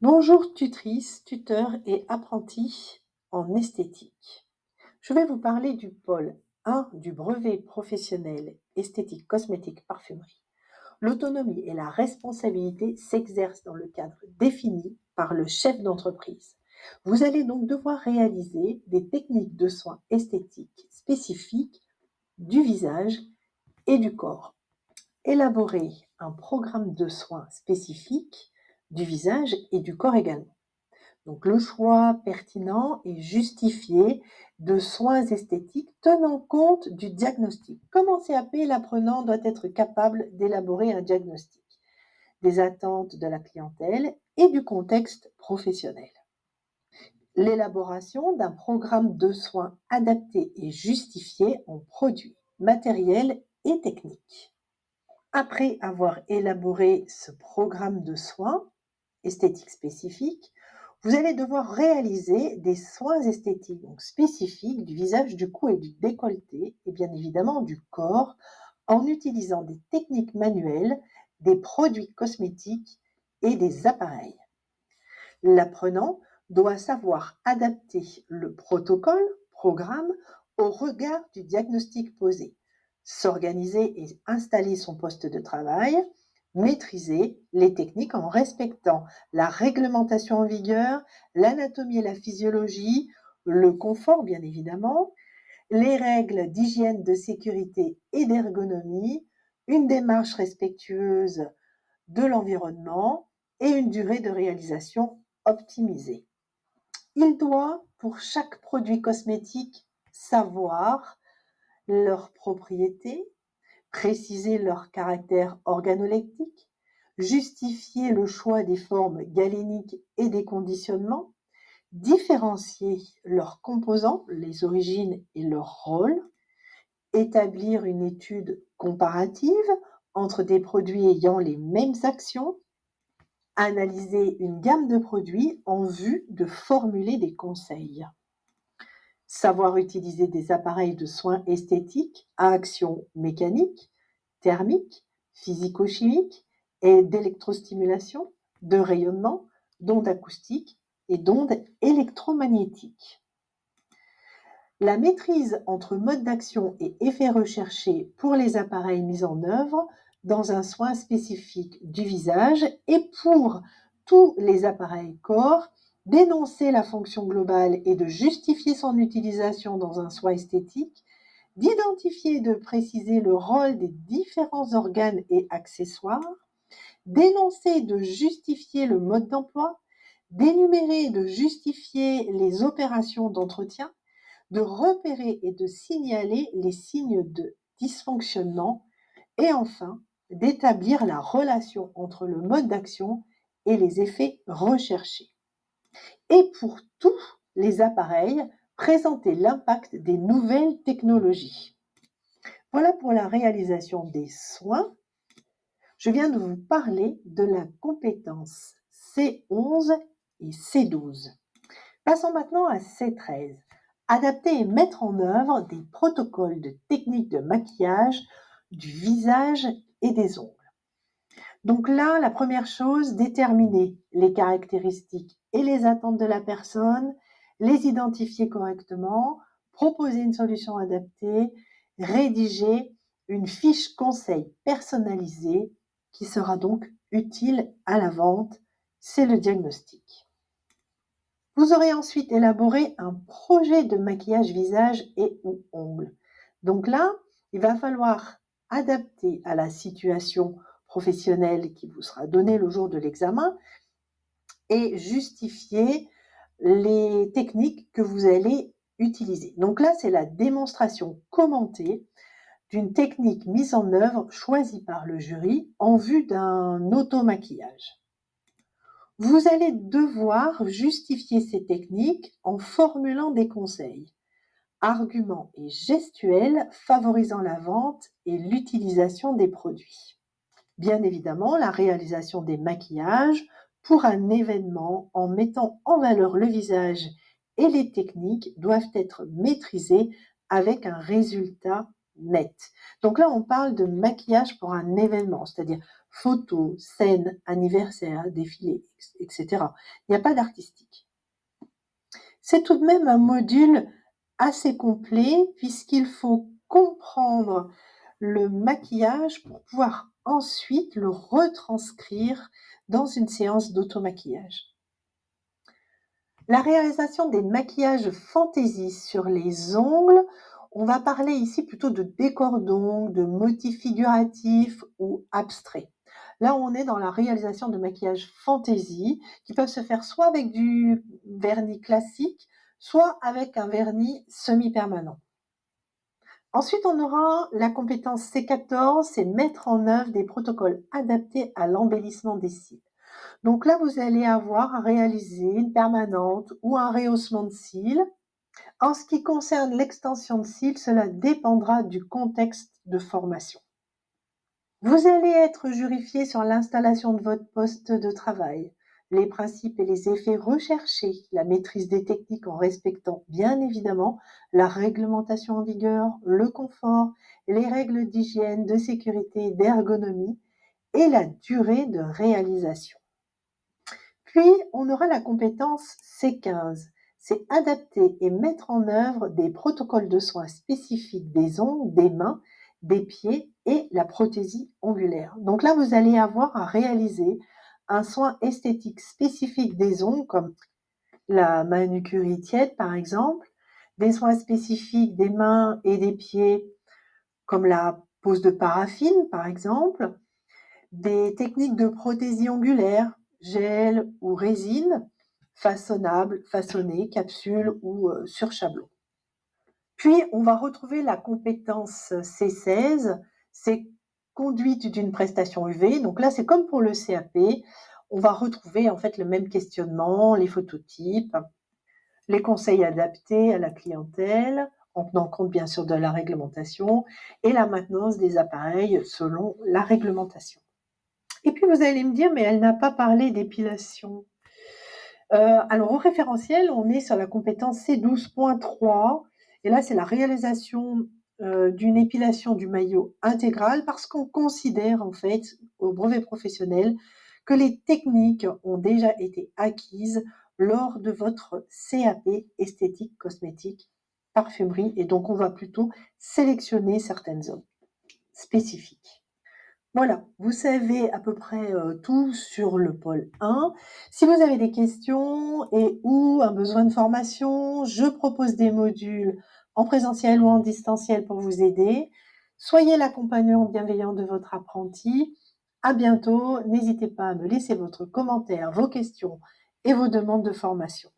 Bonjour tutrices, tuteurs et apprentis en esthétique. Je vais vous parler du pôle 1 du brevet professionnel esthétique, cosmétique, parfumerie. L'autonomie et la responsabilité s'exercent dans le cadre défini par le chef d'entreprise. Vous allez donc devoir réaliser des techniques de soins esthétiques spécifiques du visage et du corps. Élaborer un programme de soins spécifique du visage et du corps également. Donc le choix pertinent et justifié de soins esthétiques tenant compte du diagnostic. Comme en CAP, l'apprenant doit être capable d'élaborer un diagnostic, des attentes de la clientèle et du contexte professionnel. L'élaboration d'un programme de soins adapté et justifié en produits, matériels et techniques. Après avoir élaboré ce programme de soins esthétiques spécifiques, vous allez devoir réaliser des soins esthétiques donc spécifiques du visage, du cou et du décolleté, et bien évidemment du corps, en utilisant des techniques manuelles, des produits cosmétiques et des appareils. L'apprenant doit savoir adapter le protocole, programme, au regard du diagnostic posé, s'organiser et installer son poste de travail, maîtriser les techniques en respectant la réglementation en vigueur, l'anatomie et la physiologie, le confort bien évidemment, les règles d'hygiène, de sécurité et d'ergonomie, une démarche respectueuse de l'environnement et une durée de réalisation optimisée. Il doit, pour chaque produit cosmétique, savoir leurs propriétés, préciser leur caractère organoleptique, justifier le choix des formes galéniques et des conditionnements, différencier leurs composants, les origines et leur rôle, établir une étude comparative entre des produits ayant les mêmes actions, analyser une gamme de produits en vue de formuler des conseils. Savoir utiliser des appareils de soins esthétiques à action mécanique, thermique, physico-chimique et d'électrostimulation, de rayonnement, d'ondes acoustiques et d'ondes électromagnétiques. La maîtrise entre mode d'action et effets recherchés pour les appareils mis en œuvre dans un soin spécifique du visage et pour tous les appareils corps, d'énoncer la fonction globale et de justifier son utilisation dans un soin esthétique, d'identifier et de préciser le rôle des différents organes et accessoires, d'énoncer et de justifier le mode d'emploi, d'énumérer et de justifier les opérations d'entretien, de repérer et de signaler les signes de dysfonctionnement et enfin d'établir la relation entre le mode d'action et les effets recherchés. Et pour tous les appareils, présenter l'impact des nouvelles technologies. Voilà pour la réalisation des soins. Je viens de vous parler de la compétence C11 et C12. Passons maintenant à C13. Adapter et mettre en œuvre des protocoles de techniques de maquillage du visage et des ongles. Donc là, la première chose, déterminer les caractéristiques et les attentes de la personne, les identifier correctement, proposer une solution adaptée, rédiger une fiche conseil personnalisée qui sera donc utile à la vente. C'est le diagnostic. Vous aurez ensuite élaboré un projet de maquillage visage et ou ongles. Donc là, il va falloir adapter à la situation professionnelle qui vous sera donnée le jour de l'examen et justifier les techniques que vous allez utiliser. Donc là, c'est la démonstration commentée d'une technique mise en œuvre choisie par le jury en vue d'un automaquillage. Vous allez devoir justifier ces techniques en formulant des conseils, arguments et gestuels favorisant la vente et l'utilisation des produits. Bien évidemment, la réalisation des maquillages pour un événement en mettant en valeur le visage et les techniques doivent être maîtrisées avec un résultat net. Donc là, on parle de maquillage pour un événement, c'est-à-dire photos, scènes, anniversaire, défilé, etc. Il n'y a pas d'artistique. C'est tout de même un module assez complet puisqu'il faut comprendre le maquillage pour pouvoir ensuite le retranscrire dans une séance d'automaquillage. La réalisation des maquillages fantaisie sur les ongles, on va parler ici plutôt de décor d'ongles, de motifs figuratifs ou abstraits. Là, on est dans la réalisation de maquillages fantaisie qui peuvent se faire soit avec du vernis classique, soit avec un vernis semi-permanent. Ensuite, on aura la compétence C14, c'est mettre en œuvre des protocoles adaptés à l'embellissement des cils. Donc là, vous allez avoir à réaliser une permanente ou un rehaussement de cils. En ce qui concerne l'extension de cils, cela dépendra du contexte de formation. Vous allez être jurifié sur l'installation de votre poste de travail, les principes et les effets recherchés, la maîtrise des techniques en respectant bien évidemment la réglementation en vigueur, le confort, les règles d'hygiène, de sécurité, d'ergonomie et la durée de réalisation. Puis, on aura la compétence C15, c'est adapter et mettre en œuvre des protocoles de soins spécifiques des ongles, des mains, des pieds et la prothésie ongulaire. Donc là, vous allez avoir à réaliser un soin esthétique spécifique des ongles, comme la manucurie tiède par exemple, des soins spécifiques des mains et des pieds, comme la pose de paraffine par exemple, des techniques de prothésie ongulaire, gel ou résine, façonnable, façonné, capsule ou sur chablon. Puis, on va retrouver la compétence C16, c'est conduite d'une prestation UV. Donc là, c'est comme pour le CAP, on va retrouver en fait le même questionnement, les phototypes, les conseils adaptés à la clientèle, en tenant compte bien sûr de la réglementation, et la maintenance des appareils selon la réglementation. Et puis vous allez me dire, mais elle n'a pas parlé d'épilation. Alors au référentiel, on est sur la compétence C12.3, et là c'est la réalisation d'une épilation du maillot intégral parce qu'on considère en fait au brevet professionnel que les techniques ont déjà été acquises lors de votre CAP esthétique, cosmétique, parfumerie, et donc on va plutôt sélectionner certaines zones spécifiques. Voilà, vous savez à peu près tout sur le pôle 1. Si vous avez des questions et ou un besoin de formation, je propose des modules en présentiel ou en distanciel pour vous aider. Soyez l'accompagnant bienveillant de votre apprenti. À bientôt. N'hésitez pas à me laisser votre commentaire, vos questions et vos demandes de formation.